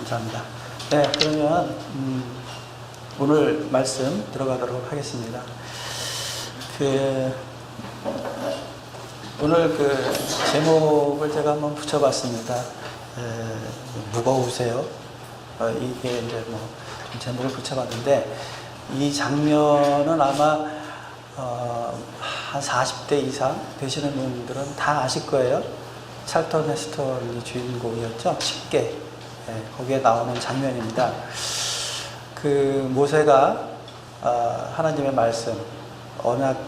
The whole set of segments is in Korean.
감사합니다. 네, 그러면 오늘 말씀 들어가도록 하겠습니다. 오늘 제목을 제가 한번 붙여봤습니다. 무거우세요? 이게 이제 좀 제목을 붙여봤는데, 이 장면은 아마 한 40대 이상 되시는 분들은 다 아실 거예요. 찰턴 헤스턴이 주인공이었죠. 10개. 거기에 나오는 장면입니다. 모세가 하나님의 말씀, 언약판,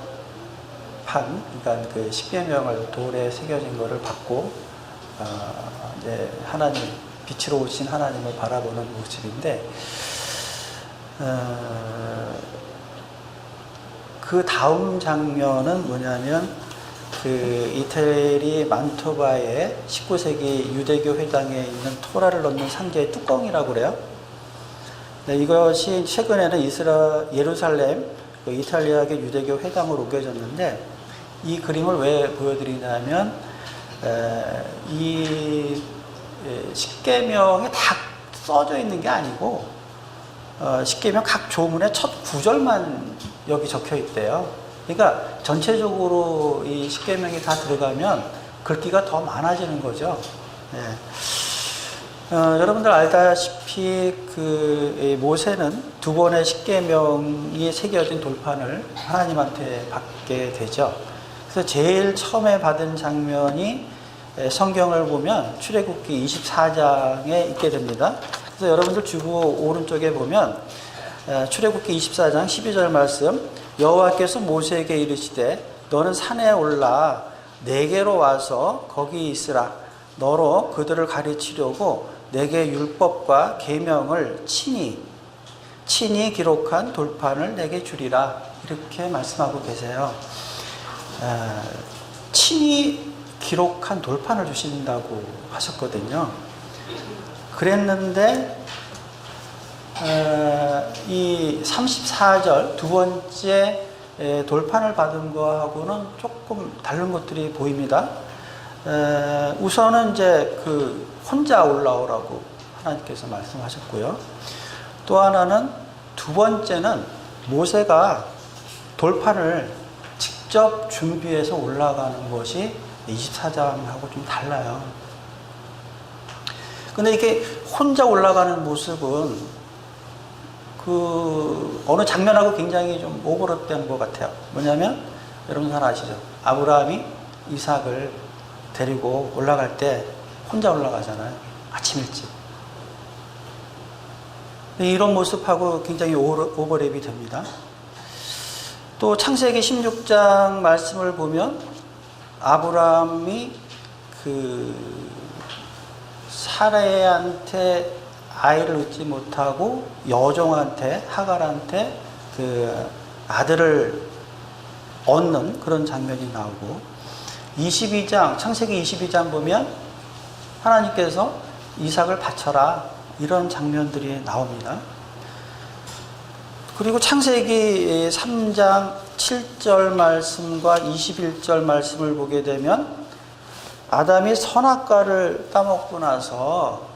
그러니까 10계명을 돌에 새겨진 것을 받고 이제 하나님, 빛으로 오신 하나님을 바라보는 모습인데, 그 다음 장면은 뭐냐면 이태리 만토바의 19세기 유대교 회당에 있는 토라를 넣는 상자의 뚜껑이라고 그래요. 네, 이것이 최근에는 예루살렘 이탈리아계 유대교 회당으로 옮겨졌는데, 이 그림을 왜 보여드리냐면 이 십계명에 다 써져 있는 게 아니고 십계명 각 조문의 첫 구절만 여기 적혀 있대요. 그러니까 전체적으로 이 십계명이 다 들어가면 글귀가 더 많아지는 거죠. 네. 여러분들 알다시피 모세는 두 번의 십계명이 새겨진 돌판을 하나님한테 받게 되죠. 그래서 제일 처음에 받은 장면이 성경을 보면 출애굽기 24장에 있게 됩니다. 그래서 여러분들 주보 오른쪽에 보면 출애굽기 24장 12절 말씀, 여호와께서 모세에게 이르시되 너는 산에 올라 내게로 와서 거기 있으라. 너로 그들을 가르치려고 내게 율법과 계명을 친히 기록한 돌판을 내게 주리라. 이렇게 말씀하고 계세요. 친히 기록한 돌판을 주신다고 하셨거든요. 그랬는데 이 34절 두 번째 돌판을 받은 거하고는 조금 다른 것들이 보입니다. 우선은 이제 혼자 올라오라고 하나님께서 말씀하셨고요. 또 하나는, 두 번째는 모세가 돌판을 직접 준비해서 올라가는 것이 24장하고 좀 달라요. 근데 이게 혼자 올라가는 모습은 어느 장면하고 굉장히 좀 오버랩된 것 같아요. 뭐냐면, 여러분 잘 아시죠? 아브라함이 이삭을 데리고 올라갈 때 혼자 올라가잖아요. 아침 일찍. 이런 모습하고 굉장히 오버랩이 됩니다. 또 창세기 16장 말씀을 보면 아브라함이 사레한테 아이를 얻지 못하고 여종한테, 하갈한테 아들을 얻는 그런 장면이 나오고, 22장, 창세기 22장 보면 하나님께서 이삭을 바쳐라, 이런 장면들이 나옵니다. 그리고 창세기 3장 7절 말씀과 21절 말씀을 보게 되면, 아담이 선악과를 따먹고 나서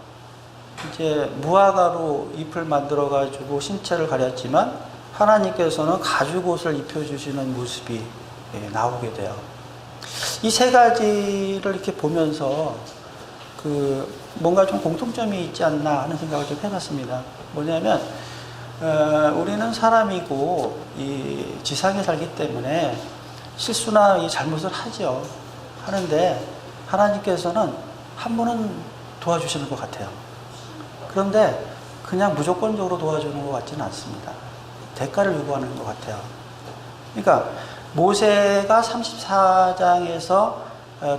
이제 무화과로 잎을 만들어 가지고 신체를 가렸지만, 하나님께서는 가죽옷을 입혀주시는 모습이 나오게 돼요. 이 세 가지를 이렇게 보면서 뭔가 좀 공통점이 있지 않나 하는 생각을 좀 해봤습니다. 뭐냐면, 우리는 사람이고 이 지상에 살기 때문에 실수나 이 잘못을 하는데, 하나님께서는 한 번은 도와주시는 것 같아요. 그런데 그냥 무조건적으로 도와주는 것 같지는 않습니다. 대가를 요구하는 것 같아요. 그러니까 모세가 34장에서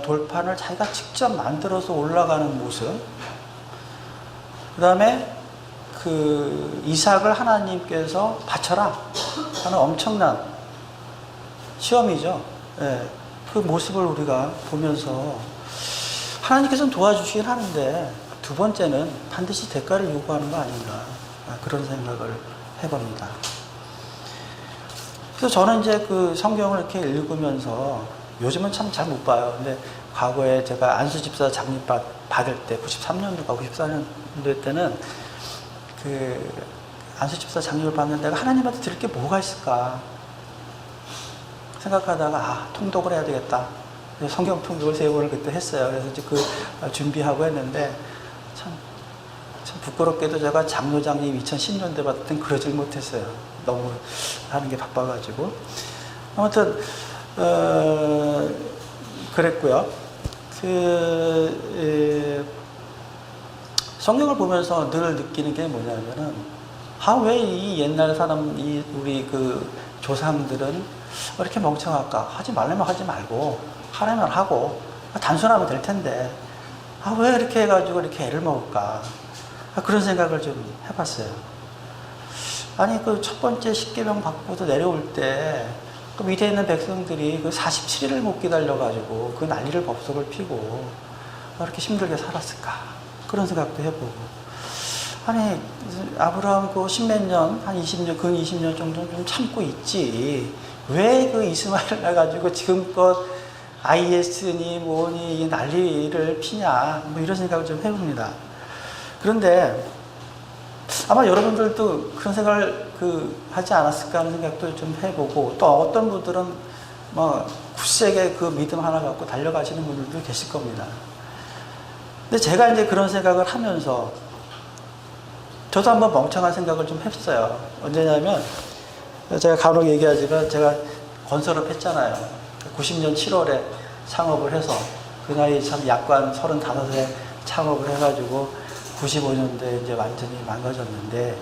돌판을 자기가 직접 만들어서 올라가는 모습, 그 다음에 이삭을 하나님께서 바쳐라 하는 엄청난 시험이죠. 그 모습을 우리가 보면서 하나님께서는 도와주시긴 하는데, 두 번째는 반드시 대가를 요구하는 거 아닌가, 그런 생각을 해봅니다. 그래서 저는 이제 성경을 이렇게 읽으면서, 요즘은 참 잘 못 봐요. 근데 과거에 제가 안수집사 장립 받을 때 93년도가 94년도 때는 그 안수집사 장립을 받는 데가 하나님한테 드릴 게 뭐가 있을까 생각하다가 통독을 해야 되겠다. 성경 통독을 3번을 그때 했어요. 그래서 이제 그 준비하고 했는데 참 부끄럽게도 제가 장로장님 2010년대 받을 땐 그러질 못했어요. 너무 하는 게 바빠가지고. 아무튼 그랬고요. 성경을 보면서 늘 느끼는 게 뭐냐면은 왜 이 옛날 사람, 우리 그 조상들은 왜 이렇게 멍청할까? 하지 말려면 하지 말고 하려면 하고 단순하면 될 텐데 왜 이렇게 해가지고 이렇게 애를 먹을까? 그런 생각을 좀 해봤어요. 아니 그 첫 번째 십계명 받고도 내려올 때 그 밑에 있는 백성들이 그 47일을 못 기다려가지고 그 난리를 법석을 피고 왜 이렇게 힘들게 살았을까? 그런 생각도 해보고. 아니 아브라함 그 10몇 년, 한 20년, 근 20년 정도는 좀 참고 있지. 왜 그 이스마엘 해가지고 지금껏 IS니 뭐니 이 난리를 피냐? 뭐 이런 생각을 좀 해봅니다. 그런데 아마 여러분들도 그런 생각을 하지 않았을까 하는 생각도 좀 해보고, 또 어떤 분들은 뭐 굳세게 그 믿음 하나 갖고 달려가시는 분들도 계실 겁니다. 근데 제가 이제 그런 생각을 하면서 저도 한번 멍청한 생각을 좀 했어요. 언제냐면 제가 간혹 얘기하지만 제가 건설업 했잖아요. 90년 7월에 창업을 해서 그 나이 참 약관 35에 창업을 해가지고 95년도에 이제 완전히 망가졌는데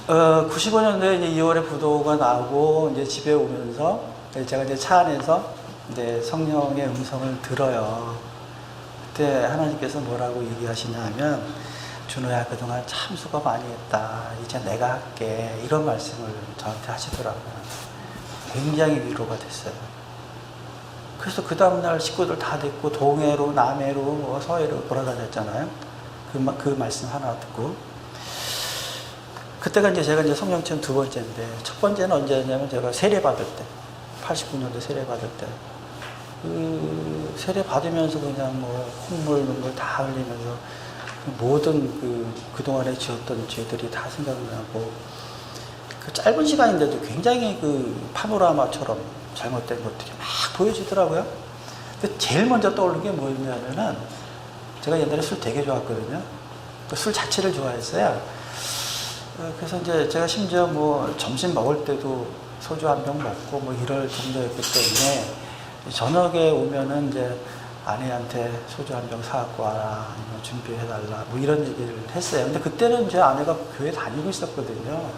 95년도에 이제 2월에 부도가 나고 이제 집에 오면서 제가 이제 차 안에서 이제 성령의 음성을 들어요. 그때 하나님께서 뭐라고 얘기하시냐면 준호야 그동안 참 수고 많이 했다. 이제 내가 할게. 이런 말씀을 저한테 하시더라고요. 굉장히 위로가 됐어요. 그래서 그 다음날 식구들 다 됐고 동해로 남해로 뭐 서해로 돌아다녔잖아요. 그 말씀 하나 듣고 그때가 이제 제가 이제 성령체험 2번째인데 첫 번째는 언제였냐면 제가 세례 받을 때 89년도 세례 받을 때 그 세례 받으면서 그냥 뭐 콧물 눈물 다 흘리면서 모든 그동안에 지었던 죄들이 다 생각나고 그 짧은 시간인데도 굉장히 그 파노라마처럼 잘못된 것들이 막 보여지더라고요. 근데 제일 먼저 떠오르는 게 뭐였냐면은 제가 옛날에 술 되게 좋아했거든요. 술 자체를 좋아했어요. 그래서 이제 제가 심지어 뭐 점심 먹을 때도 소주 한 병 먹고 뭐 이럴 정도였기 때문에 저녁에 오면은 이제 아내한테 소주 한 병 사갖고 와라, 아니면 준비해달라, 뭐 이런 얘기를 했어요. 근데 그때는 제 아내가 교회 다니고 있었거든요.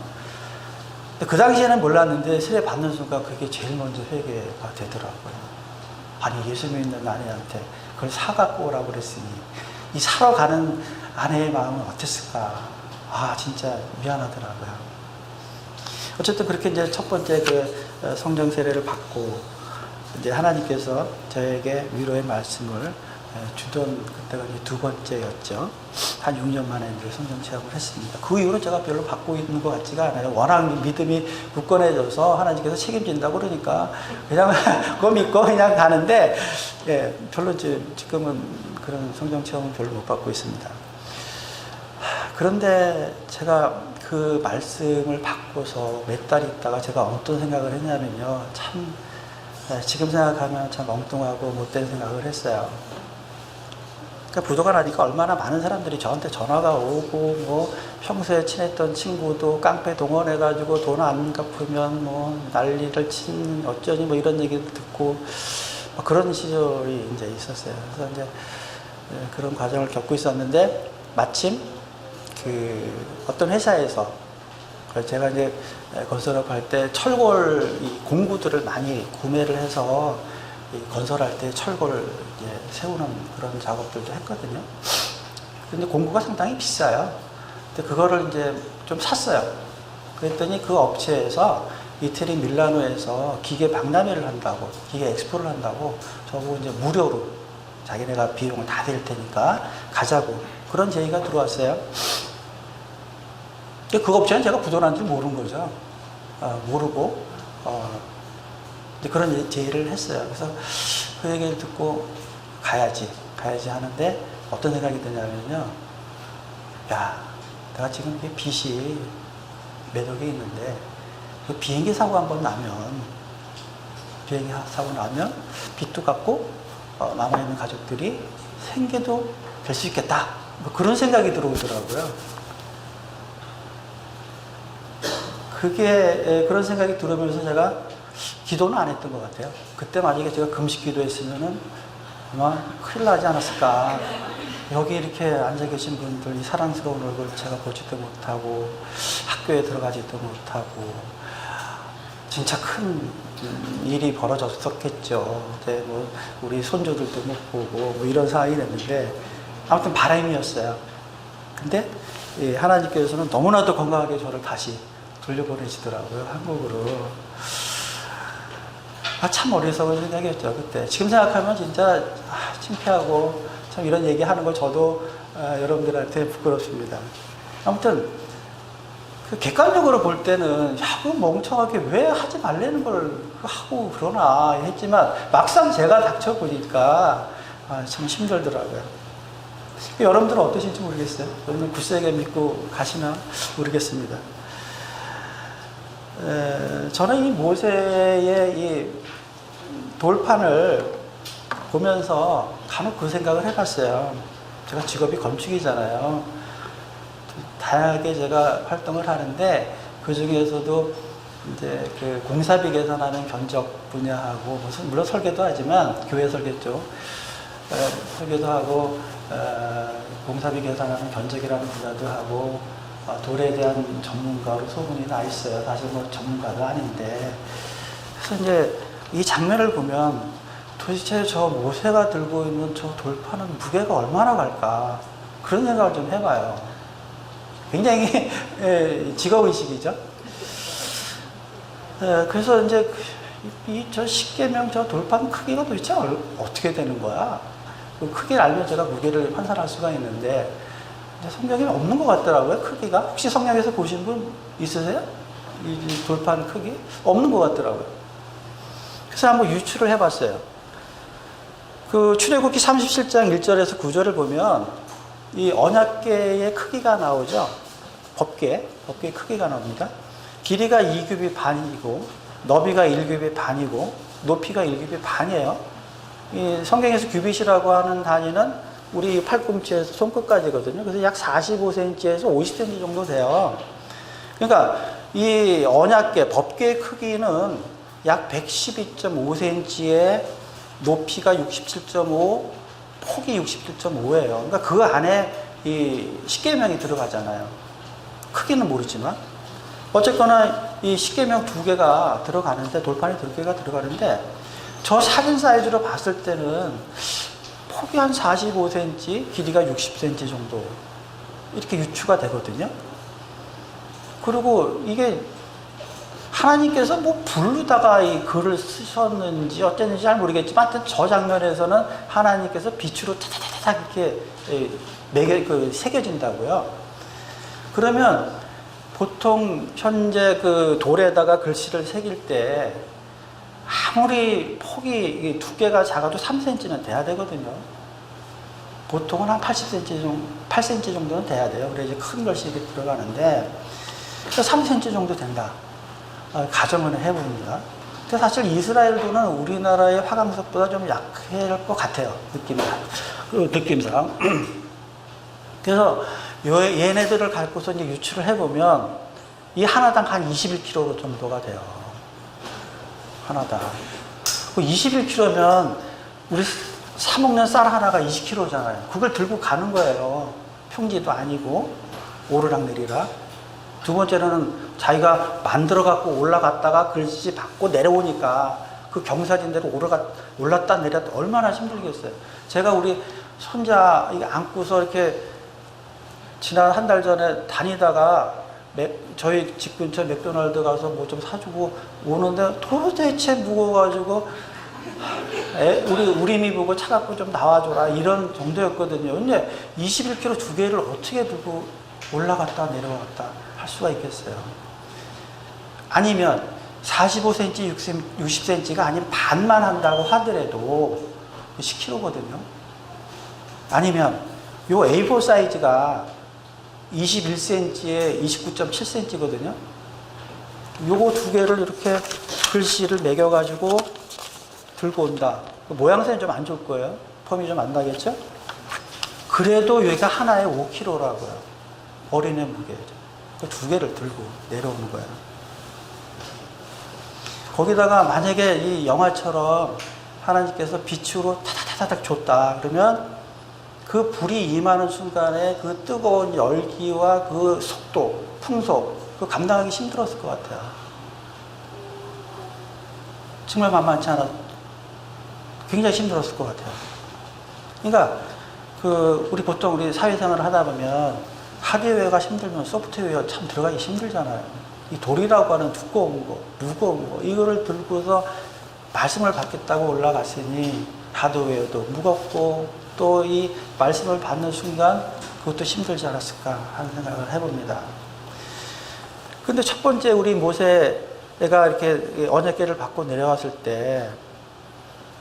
근데 그 당시에는 몰랐는데 세례 받는 순간 그게 제일 먼저 회개가 되더라고요. 아니, 예수 믿는 아내한테 그걸 사갖고 오라고 그랬으니 이 사러 가는 아내의 마음은 어땠을까? 진짜 미안하더라고요. 어쨌든 그렇게 이제 첫 번째 그 성령 세례를 받고 이제 하나님께서 저에게 위로의 말씀을 주던 그때가 이제 2번째였죠. 한 6년 만에 이제 성령 체험을 했습니다. 그 이후로 제가 별로 받고 있는 것 같지가 않아요. 워낙 믿음이 굳건해져서 하나님께서 책임진다고 그러니까 그냥 그거 믿고 그냥 가는데 별로 지금은 그런 성령 체험은 별로 못 받고 있습니다. 그런데 제가 그 말씀을 받고서 몇 달 있다가 제가 어떤 생각을 했냐면요. 참 지금 생각하면 참 엉뚱하고 못된 생각을 했어요. 그러니까 부도가 나니까 얼마나 많은 사람들이 저한테 전화가 오고 뭐 평소에 친했던 친구도 깡패 동원해가지고 돈 안 갚으면 뭐 난리를 친 어쩌니 뭐 이런 얘기를 듣고 뭐 그런 시절이 이제 있었어요. 그래서 이제 그런 과정을 겪고 있었는데 마침 어떤 회사에서 제가 이제 건설업 할 때 철골 공구들을 많이 구매를 해서 건설할 때 철골 세우는 그런 작업들도 했거든요. 근데 공구가 상당히 비싸요. 근데 그거를 이제 좀 샀어요. 그랬더니 그 업체에서 이태리 밀라노에서 기계 박람회를 한다고, 기계 엑스포를 한다고 저보고 이제 무료로 자기네가 비용을 다 댈 테니까 가자고 그런 제의가 들어왔어요. 그 업체는 제가 부도난 줄 모르는 거죠. 모르고 이제 그런 제의를 했어요. 그래서 그 얘기를 듣고 가야지 하는데 어떤 생각이 드냐면요. 야, 내가 지금 이게 빚이 몇 억이 있는데 그 비행기 사고 한 번 나면 빚도 갚고 남아있는 가족들이 생계도 될 수 있겠다. 뭐 그런 생각이 들어오더라고요. 그런 생각이 들으면서 제가 기도는 안 했던 것 같아요. 그때 만약에 제가 금식 기도했으면은 아마 큰일 나지 않았을까. 여기 이렇게 앉아 계신 분들, 이 사랑스러운 얼굴 제가 보지도 못하고, 학교에 들어가지도 못하고, 진짜 큰 일이 벌어졌었겠죠. 이제 뭐, 우리 손주들도 못 보고, 뭐 이런 상황이 됐는데, 아무튼 바람이었어요. 근데, 하나님께서는 너무나도 건강하게 저를 다시 돌려보내시더라고요, 한국으로. 참 어리석은 생각이었죠, 그때. 지금 생각하면 진짜 창피하고, 참 이런 얘기 하는 거 저도 여러분들한테 부끄럽습니다. 아무튼, 그 객관적으로 볼 때는, 야, 그 멍청하게 왜 하지 말라는 걸 하고 그러나 했지만, 막상 제가 닥쳐보니까, 참 힘들더라고요. 여러분들은 어떠신지 모르겠어요. 여러분 굳세게 믿고 가시나 모르겠습니다. 저는 이 모세의 이 돌판을 보면서 간혹 그 생각을 해봤어요. 제가 직업이 건축이잖아요. 다양하게 제가 활동을 하는데 그 중에서도 이제 그 공사비 계산하는 견적 분야하고 물론 설계도 하지만 교회 설계 쪽 설계도 하고 공사비 계산하는 견적이라는 분야도 하고 돌에 대한 전문가로 소문이 나 있어요. 사실 뭐 전문가도 아닌데. 그래서 이제 이 장면을 보면 도대체 저 모세가 들고 있는 저 돌판은 무게가 얼마나 갈까? 그런 생각을 좀 해봐요. 굉장히 직업의식이죠. 그래서 이제 저 십계명 저 돌판 크기가 도대체 어떻게 되는 거야? 그 크기를 알면 제가 무게를 환산할 수가 있는데 성경에 없는 것 같더라고요, 크기가. 혹시 성경에서 보신 분 있으세요? 이 돌판 크기? 없는 것 같더라고요. 그래서 한번 유추를 해봤어요. 그 출애굽기 37장 1절에서 9절을 보면 이 언약궤의 크기가 나오죠. 법궤의 크기가 나옵니다. 길이가 2규빗 반이고 너비가 1규빗 반이고 높이가 1규빗 반이에요. 이 성경에서 규빗이라고 하는 단위는 우리 팔꿈치에서 손끝까지거든요. 그래서 약 45cm에서 50cm 정도 돼요. 그러니까 이 언약궤, 법궤의 크기는 약 112.5cm에 높이가 67.5, 폭이 67.5예요. 그러니까 그 안에 이 십계명이 들어가잖아요. 크기는 모르지만 어쨌거나 이 십계명 2개가 들어가는데, 돌판이 2개가 들어가는데 저 사진 사이즈로 봤을 때는 폭이 한 45cm, 길이가 60cm 정도 이렇게 유추가 되거든요. 그리고 이게 하나님께서 뭐 부르다가 이 글을 쓰셨는지 어쨌는지 잘 모르겠지만 하여튼 저 장면에서는 하나님께서 빛으로 타타타타 이렇게 새겨진다고요. 그러면 보통 현재 그 돌에다가 글씨를 새길 때 아무리 폭이 두께가 작아도 3cm는 돼야 되거든요. 보통은 한 8cm 정도는 돼야 돼요. 그래 이제 큰 글씨가 들어가는데 3cm 정도 된다. 가정을 해봅니다. 근데 사실 이스라엘도는 우리나라의 화강석보다 좀 약할 것 같아요. 느낌상. 그래서 얘네들을 갖고서 이제 유추를 해보면 이 하나당 한 21kg 정도가 돼요. 하나당. 21kg면 우리 사먹는 쌀 하나가 20kg잖아요. 그걸 들고 가는 거예요. 평지도 아니고 오르락내리락. 두 번째는 자기가 만들어갖고 올라갔다가 글씨 받고 내려오니까 그 경사진대로 올랐다 내렸다 얼마나 힘들겠어요. 제가 우리 손자 안고서 이렇게 지난 한 달 전에 다니다가 저희 집 근처 맥도날드 가서 뭐 좀 사주고 오는데 도대체 무거워가지고 우리 미 보고 차 갖고 좀 나와줘라 이런 정도였거든요. 근데 21kg 2개를 어떻게 들고 올라갔다 내려갔다 할 수가 있겠어요. 아니면 45cm, 60cm가 아닌 반만 한다고 하더라도 10kg거든요. 아니면 요 A4 사이즈가 21cm에 29.7cm거든요. 요거 두 개를 이렇게 글씨를 매겨가지고 들고 온다. 모양새는 좀 안 좋을 거예요. 폼이 좀 안 나겠죠? 그래도 여기가 하나에 5kg라고요. 어린애 무게. 그 두 개를 들고 내려오는 거예요. 거기다가 만약에 이 영화처럼 하나님께서 빛으로 타닥타닥 줬다. 그러면 그 불이 임하는 순간에 그 뜨거운 열기와 그 속도, 풍속, 그 감당하기 힘들었을 것 같아요. 정말 만만치 않아. 굉장히 힘들었을 것 같아요. 그러니까 우리 보통 우리 사회생활을 하다 보면 하드웨어가 힘들면 소프트웨어 참 들어가기 힘들잖아요. 이 돌이라고 하는 두꺼운 거, 무거운 거, 이거를 들고서 말씀을 받겠다고 올라갔으니 하드웨어도 무겁고 또 이 말씀을 받는 순간 그것도 힘들지 않았을까 하는 생각을 해봅니다. 근데 첫 번째 우리 모세가 이렇게 언약궤를 받고 내려왔을 때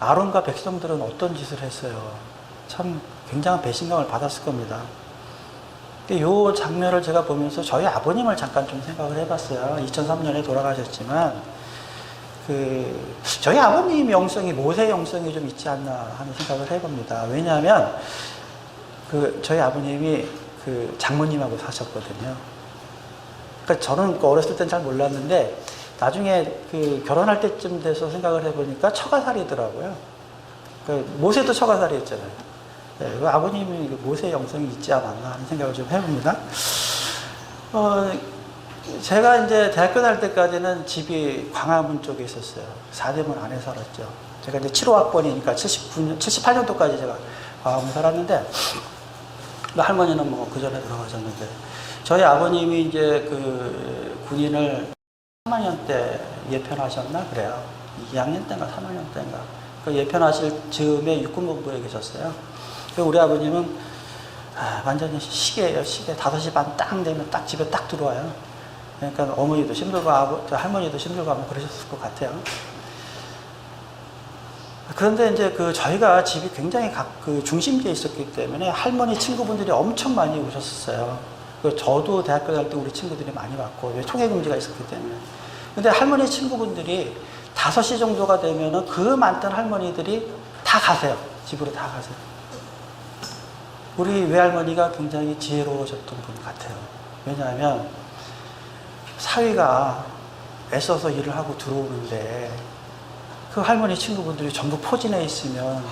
아론과 백성들은 어떤 짓을 했어요? 참 굉장한 배신감을 받았을 겁니다. 이 장면을 제가 보면서 저희 아버님을 잠깐 좀 생각을 해봤어요. 2003년에 돌아가셨지만 저희 아버님 영성이 모세 영성이 좀 있지 않나 하는 생각을 해봅니다. 왜냐하면 저희 아버님이 장모님하고 사셨거든요. 그러니까 저는 어렸을 땐 잘 몰랐는데 나중에 결혼할 때쯤 돼서 생각을 해보니까 처가살이더라고요. 모세도 처가살이였잖아요. 네, 아버님이 모세 영성이 있지 않았나 하는 생각을 좀 해봅니다. 제가 이제 대학교 다닐 때까지는 집이 광화문 쪽에 있었어요. 사대문 안에 살았죠. 제가 이제 7호학번이니까 78년도까지 제가 광화문 살았는데, 할머니는 뭐 그 전에 돌아가셨는데, 저희 아버님이 이제 군인을 3학년 때 예편하셨나? 그래요. 2학년 때인가 3학년 때인가. 예편하실 즈음에 육군본부에 계셨어요. 우리 아버님은 완전히 시계예요, 시계. 5시 반 딱 되면 딱 집에 딱 들어와요. 그러니까 어머니도 힘들고 할머니도 힘들고 하면 그러셨을 것 같아요. 그런데 이제 저희가 집이 굉장히 중심지에 있었기 때문에 할머니 친구분들이 엄청 많이 오셨었어요. 저도 대학교 다닐 때 우리 친구들이 많이 왔고, 왜 총회금지가 있었기 때문에. 근데 할머니 친구분들이 5시 정도가 되면은 그 많던 할머니들이 다 가세요. 집으로 다 가세요. 우리 외할머니가 굉장히 지혜로우셨던 분 같아요. 왜냐하면 사위가 애써서 일을 하고 들어오는데 그 할머니 친구분들이 전부 포진해 있으면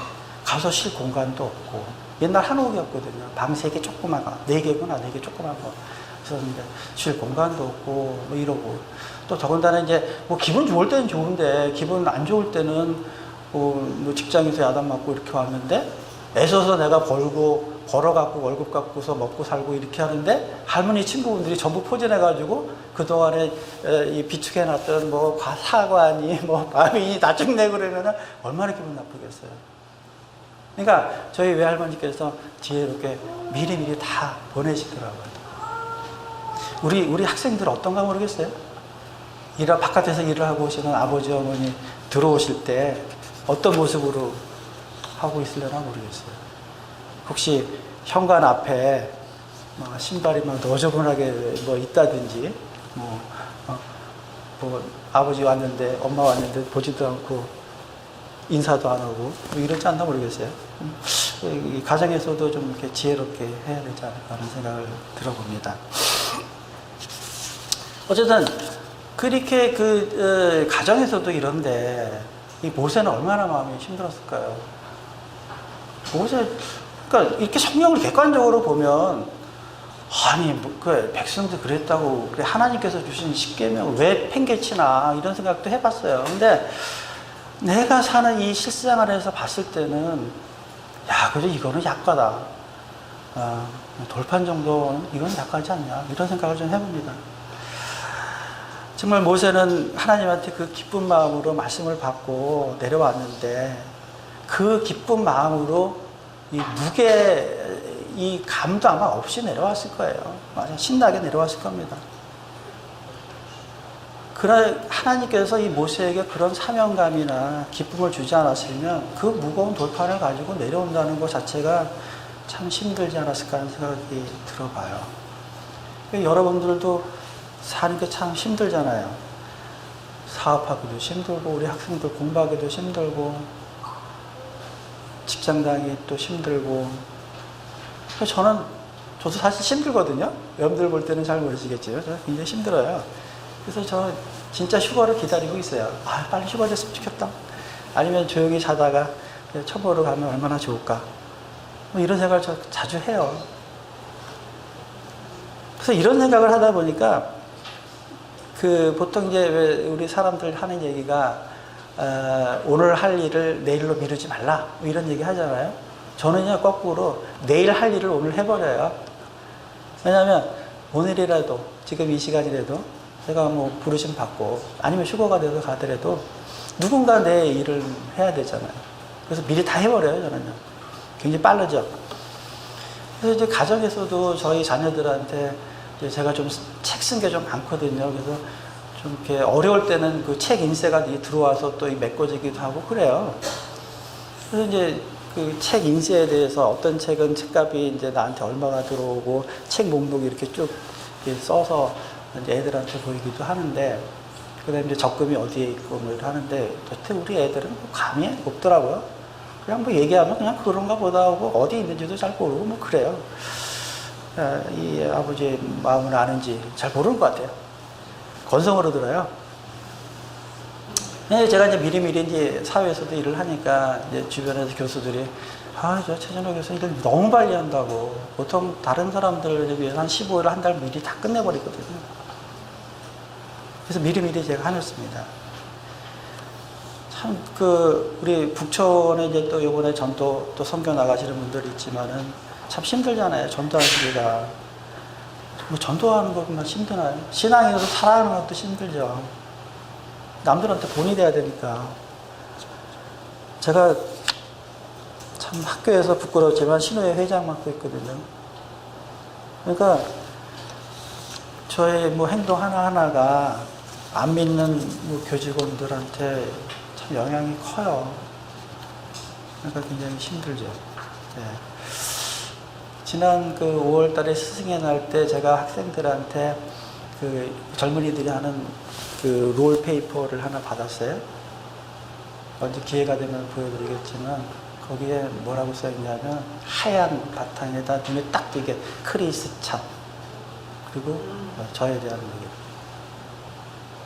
가서 쉴 공간도 없고, 옛날 한옥이었거든요. 방 3개 조그만 거, 4개구나, 4개 조그만 거. 그래서 쉴 공간도 없고, 뭐 이러고. 또 더군다나 이제 뭐 기분 좋을 때는 좋은데, 기분 안 좋을 때는 뭐 직장에서 야단 맞고 이렇게 왔는데, 애써서 내가 벌어갖고 월급 갖고서 먹고 살고 이렇게 하는데, 할머니 친구분들이 전부 포진해가지고, 그동안에 비축해놨던 뭐 사과니, 뭐 밤이니 다 쭉내고 그러면은 얼마나 기분 나쁘겠어요. 그러니까 저희 외할머니께서 지혜롭게 미리미리 다 보내시더라고요. 우리 학생들 어떤가 모르겠어요. 바깥에서 일을 하고 오시는 아버지, 어머니 들어오실 때 어떤 모습으로 하고 있으려나 모르겠어요. 혹시 현관 앞에 신발이 막 너저분하게 뭐 있다든지, 뭐 아버지 왔는데, 엄마 왔는데 보지도 않고 인사도 안 하고 뭐 이러지 않나 모르겠어요. 이 가정에서도 좀 이렇게 지혜롭게 해야 되지 않을까 하는 생각을 들어봅니다. 어쨌든 그렇게 가정에서도 이런데 이 모세는 얼마나 마음이 힘들었을까요? 그러니까 이렇게 성경을 객관적으로 보면, 아니 백성들 그랬다고 그래 하나님께서 주신 십계명을 왜 팽개치나 이런 생각도 해봤어요. 근데 내가 사는 이 실생활에서 봤을 때는, 그래도 이거는 약하다. 돌판 정도는 이건 약하지 않냐, 이런 생각을 좀 해봅니다. 정말 모세는 하나님한테 그 기쁜 마음으로 말씀을 받고 내려왔는데, 그 기쁜 마음으로 이 감도 아마 없이 내려왔을 거예요. 신나게 내려왔을 겁니다. 그러나 하나님께서 이 모세에게 그런 사명감이나 기쁨을 주지 않았으면 그 무거운 돌판을 가지고 내려온다는 것 자체가 참 힘들지 않았을까 하는 생각이 들어봐요. 여러분들도 사는 게 참 힘들잖아요. 사업하기도 힘들고, 우리 학생들 공부하기도 힘들고, 직장 다니기 또 힘들고. 저도 사실 힘들거든요. 여러분들 볼 때는 잘 모르시겠지만, 저는 굉장히 힘들어요. 그래서 저 진짜 휴가를 기다리고 있어요. 아, 빨리 휴가 됐으면 좋겠다. 아니면 조용히 자다가 첨보로 가면 얼마나 좋을까. 뭐 이런 생각을 저 자주 해요. 그래서 이런 생각을 하다 보니까 보통 이제 왜 우리 사람들 하는 얘기가 오늘 할 일을 내일로 미루지 말라 뭐 이런 얘기 하잖아요. 저는요 거꾸로 내일 할 일을 오늘 해버려요. 왜냐하면 오늘이라도 지금 이 시간이라도 제가 뭐 부르심 받고 아니면 휴가가 돼서 가더라도 누군가 내 일을 해야 되잖아요. 그래서 미리 다 해버려요. 저는요. 굉장히 빠르죠. 그래서 이제 가정에서도 저희 자녀들한테 제가 좀 책 쓴 게 좀 많거든요. 그래서 좀 이렇게 어려울 때는 그 책 인쇄가 들어와서 또 메꿔지기도 하고 그래요. 그래서 이제 그 책 인쇄에 대해서 어떤 책은 책값이 이제 나한테 얼마가 들어오고 책 목록이 이렇게 쭉 이렇게 써서 이제 애들한테 보이기도 하는데, 그 다음에 이제 적금이 어디에 있고 뭐 하는데, 도대체 우리 애들은 뭐 감이 없더라고요. 그냥 뭐 얘기하면 그냥 그런가 보다 하고 어디 있는지도 잘 모르고 뭐 그래요. 이 아버지의 마음을 아는지 잘 모르는 것 같아요. 건성으로 들어요. 제가 이제 미리미리 이제 사회에서도 일을 하니까 이제 주변에서 교수들이 저 최진호 교수 일을 너무 빨리 한다고. 보통 다른 사람들에 비해서 한 15일 한 달 미리 다 끝내버리거든요. 그래서 미리미리 제가 해놓습니다. 참, 우리 북촌에 이제 또 요번에 전도 또 선교 나가시는 분들이 있지만은 참 힘들잖아요. 전도하시기가. 뭐 전도하는 것만 힘드나요? 신앙인으로 살아가는 것도 힘들죠. 남들한테 본이 돼야 되니까. 제가 참 학교에서 부끄럽지만 신호회 회장 맡고 있거든요. 그러니까 저의 뭐 행동 하나하나가 안 믿는 뭐 교직원들한테 참 영향이 커요. 그러니까 굉장히 힘들죠. 네. 지난 5월 달에 스승의 날 때 제가 학생들한테 젊은이들이 하는 롤페이퍼를 하나 받았어요. 언제 기회가 되면 보여드리겠지만, 거기에 뭐라고 써있냐면, 하얀 바탕에다 눈에 딱 띄게 크리스찬. 그리고 저에 대한 얘기.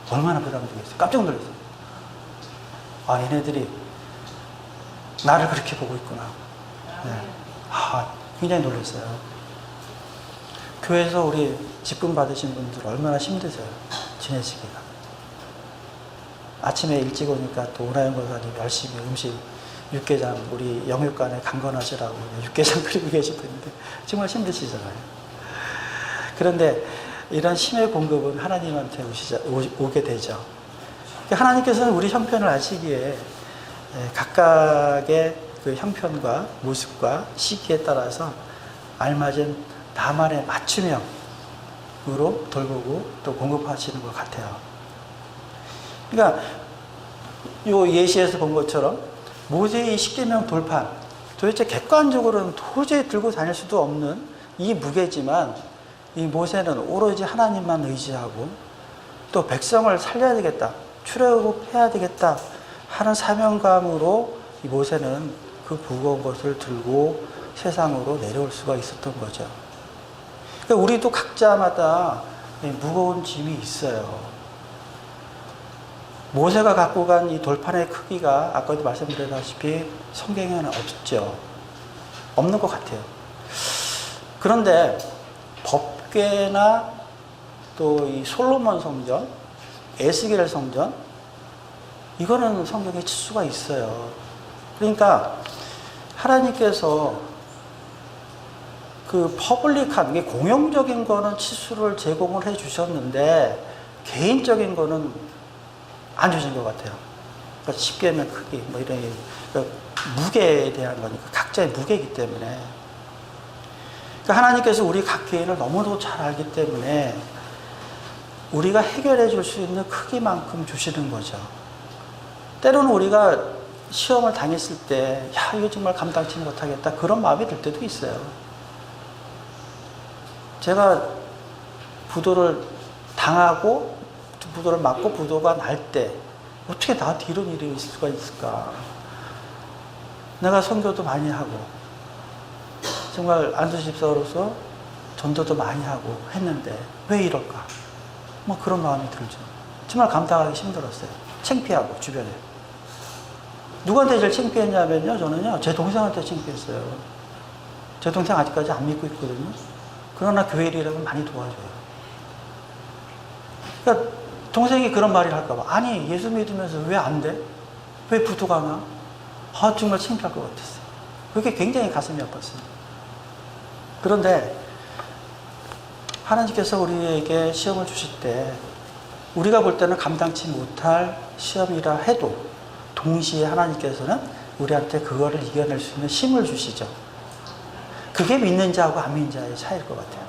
얼마나 부담되겠어요. 깜짝 놀랐어요. 얘네들이 나를 그렇게 보고 있구나. 네. 굉장히 놀랐어요. 교회에서 우리 직분 받으신 분들 얼마나 힘드세요. 지내시기가. 아침에 일찍 오니까 또 오나영 권사님 열심히 음식, 육개장, 우리 영육간에 강건하시라고 육개장 끓이고 계실 텐데 정말 힘드시잖아요. 그런데 이런 심의 공급은 하나님한테 오게 되죠. 하나님께서는 우리 형편을 아시기에 각각의 그 형편과 모습과 시기에 따라서 알맞은 나만의 맞춤형으로 돌보고 또 공급하시는 것 같아요. 그러니까 요 예시에서 본 것처럼 모세의 십계명 돌판, 도대체 객관적으로는 도저히 들고 다닐 수도 없는 이 무게지만 이 모세는 오로지 하나님만 의지하고 또 백성을 살려야 되겠다, 출애굽해야 되겠다 하는 사명감으로 이 모세는 그 무거운 것을 들고 세상으로 내려올 수가 있었던 거죠. 그러니까 우리도 각자마다 무거운 짐이 있어요. 모세가 갖고 간 이 돌판의 크기가 아까도 말씀드렸다시피 성경에는 없죠. 없는 것 같아요. 그런데 법궤나 또 이 솔로몬 성전, 에스겔 성전, 이거는 성경에 칠 수가 있어요. 그러니까 하나님께서 퍼블릭한, 게 공용적인 거는 치수를 제공을 해 주셨는데 개인적인 거는 안 주신 것 같아요. 그러니까 십계명 크기, 뭐 이런, 그러니까 무게에 대한 거니까, 각자의 무게이기 때문에. 그러니까 하나님께서 우리 각 개인을 너무도 잘 알기 때문에 우리가 해결해 줄 수 있는 크기만큼 주시는 거죠. 때로는 우리가 시험을 당했을 때, 야, 이거 정말 감당치 못하겠다. 그런 마음이 들 때도 있어요. 제가 부도를 당하고, 부도를 맞고 부도가 날 때, 어떻게 나한테 이런 일이 있을 수가 있을까? 내가 선교도 많이 하고, 정말 안수집사로서 전도도 많이 하고 했는데, 왜 이럴까? 뭐 그런 마음이 들죠. 정말 감당하기 힘들었어요. 창피하고, 주변에. 누구한테 제일 창피했냐면요, 저는요, 제 동생한테 창피했어요. 제 동생 아직까지 안 믿고 있거든요. 그러나 교회 일이라면 많이 도와줘요. 그러니까 동생이 그런 말을 할까봐, 아니, 예수 믿으면서 왜 안 돼? 왜 부도가 나? 아, 정말 창피할 것 같았어요. 그게 굉장히 가슴이 아팠어요. 그런데 하나님께서 우리에게 시험을 주실 때 우리가 볼 때는 감당치 못할 시험이라 해도 동시에 하나님께서는 우리한테 그거를 이겨낼 수 있는 힘을 주시죠. 그게 믿는 자하고 안 믿는 자의 차이일 것 같아요.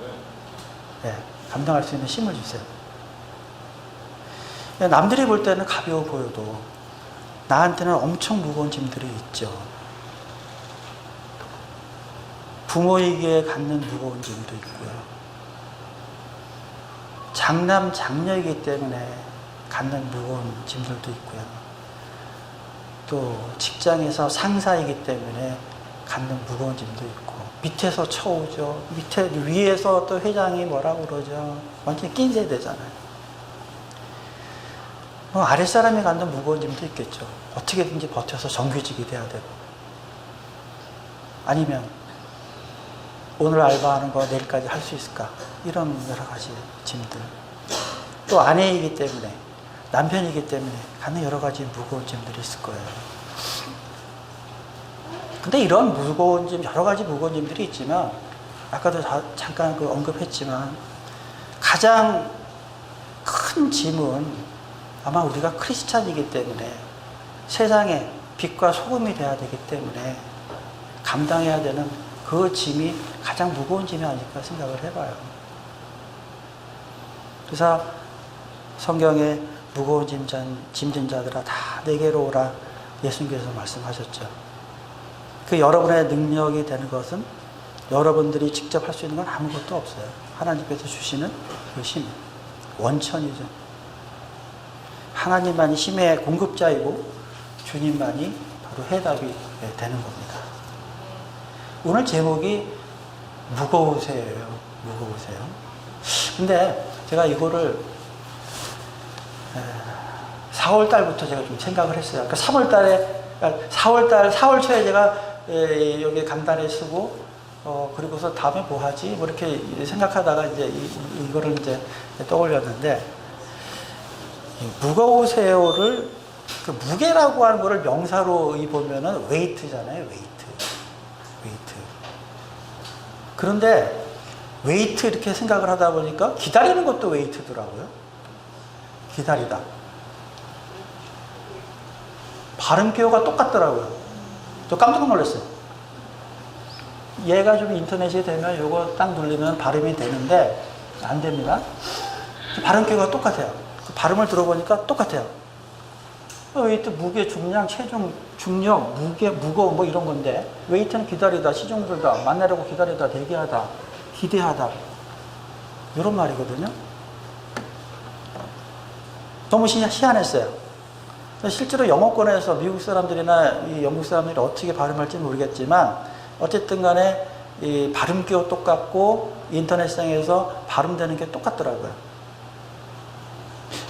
네, 감당할 수 있는 힘을 주세요. 남들이 볼 때는 가벼워 보여도 나한테는 엄청 무거운 짐들이 있죠. 부모에게 갖는 무거운 짐도 있고요. 장남, 장녀이기 때문에 갖는 무거운 짐들도 있고요. 또 직장에서 상사이기 때문에 갖는 무거운 짐도 있고, 밑에서 쳐오죠. 위에서 또 회장이 뭐라고 그러죠. 완전히 낀세 되잖아요. 아랫사람이 갖는 무거운 짐도 있겠죠. 어떻게든지 버텨서 정규직이 돼야 되고, 아니면 오늘 알바하는 거 내일까지 할 수 있을까? 이런 여러 가지 짐들. 또 아내이기 때문에, 남편이기 때문에 갖는 여러 가지 무거운 짐들이 있을 거예요. 근데 이런 무거운 짐, 여러 가지 무거운 짐들이 있지만, 아까도 잠깐 언급했지만, 가장 큰 짐은 아마 우리가 크리스찬이기 때문에 세상에 빛과 소금이 돼야 되기 때문에 감당해야 되는 그 짐이 가장 무거운 짐이 아닐까 생각을 해봐요. 그래서 성경에 무거운 짐진 자들아 다 내게로 오라 예수님께서 말씀하셨죠. 그 여러분의 능력이 되는 것은 여러분들이 직접 할 수 있는 건 아무것도 없어요. 하나님께서 주시는 그 힘, 원천이죠. 하나님만이 힘의 공급자이고 주님만이 바로 해답이 되는 겁니다. 오늘 제목이 무거우세요. 무거우세요. 근데 제가 이거를 4월 달부터 제가 좀 생각을 했어요. 그러니까 3월 달에, 4월 초에 제가 여기 강단에 쓰고, 그리고서 다음에 뭐 하지? 뭐 이렇게 생각하다가 이제 이거를 이제 떠올렸는데, 무거우세요를, 그 무게라고 하는 거를 명사로 보면은 웨이트잖아요. 웨이트. 그런데 웨이트 이렇게 생각을 하다 보니까 기다리는 것도 웨이트더라고요. 기다리다. 발음 기호가 똑같더라고요. 저 깜짝 놀랐어요. 얘가 좀 인터넷이 되면 요거 딱 누르면 발음이 되는데 안 됩니다. 발음 기호가 똑같아요. 그 발음을 들어보니까 똑같아요. 웨이트, 무게, 중량, 체중, 중력, 무게, 무거워 뭐 이런 건데, 웨이트는 기다리다, 시종들다, 만나려고 기다리다, 대기하다, 기대하다, 이런 말이거든요. 너무 희한했어요. 실제로 영어권에서 미국 사람들이나 이 영국 사람들이 어떻게 발음할지 모르겠지만, 어쨌든 간에 이 발음기호 똑같고 인터넷상에서 발음되는 게 똑같더라고요.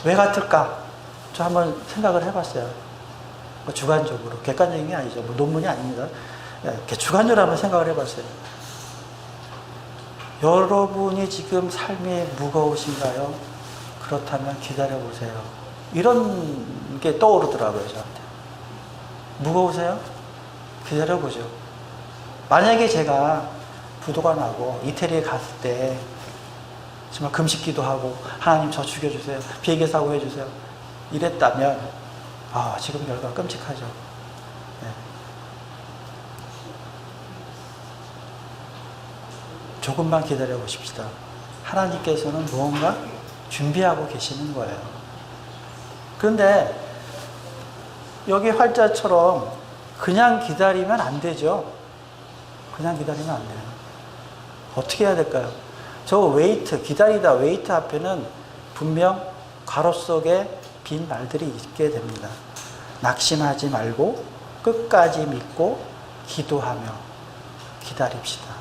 왜 같을까? 저 한번 생각을 해봤어요. 뭐 주관적으로. 객관적인 게 아니죠. 뭐 논문이 아닙니다. 이렇게 주관적으로 한번 생각을 해봤어요. 여러분이 지금 삶이 무거우신가요? 그렇다면 기다려보세요. 이런 게 떠오르더라고요, 저한테. 무거우세요? 기다려보죠. 만약에 제가 부도가 나고 이태리에 갔을 때 정말 금식기도 하고 하나님 저 죽여주세요. 비행기 사고 해주세요. 이랬다면 지금 결과 끔찍하죠. 네. 조금만 기다려 보십시다. 하나님께서는 무언가 준비하고 계시는 거예요. 그런데 여기 활자처럼 그냥 기다리면 안 되죠. 그냥 기다리면 안 돼요. 어떻게 해야 될까요? 저 웨이트, 기다리다 웨이트 앞에는 분명 괄호 속에 빈 말들이 있게 됩니다. 낙심하지 말고 끝까지 믿고 기도하며 기다립시다.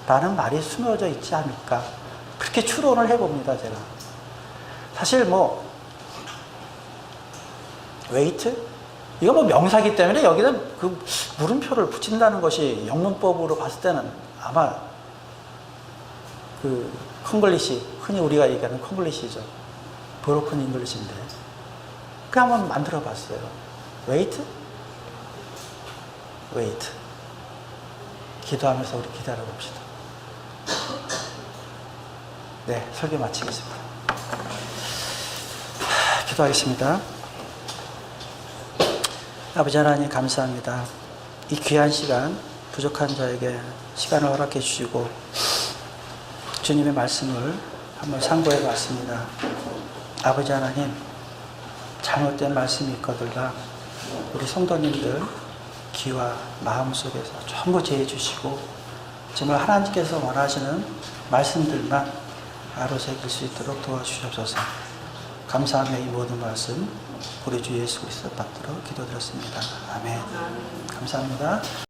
라는 말이 숨어져 있지 않을까. 그렇게 추론을 해봅니다, 제가. 사실 웨이트? 이거 명사기 때문에 여기는 그 물음표를 붙인다는 것이 영문법으로 봤을 때는 아마 그 콩글리시, 흔히 우리가 얘기하는 콩글리시죠. 브로큰 잉글리시인데. 그 한번 만들어 봤어요. 웨이트? 웨이트. 기도하면서 우리 기다려 봅시다. 네, 설교 마치겠습니다. 기도하겠습니다. 아버지 하나님 감사합니다. 이 귀한 시간, 부족한 자에게 시간을 허락해 주시고 주님의 말씀을 한번 상고해 봤습니다. 아버지 하나님, 잘못된 말씀이 있거들라 우리 성도님들 귀와 마음 속에서 전부 제해 주시고 정말 하나님께서 원하시는 말씀들만 아로새길 수 있도록 도와주시옵소서. 감사하며 이 모든 말씀 우리 주 예수 그리스도 받들어 기도드렸습니다. 아멘. 감사합니다.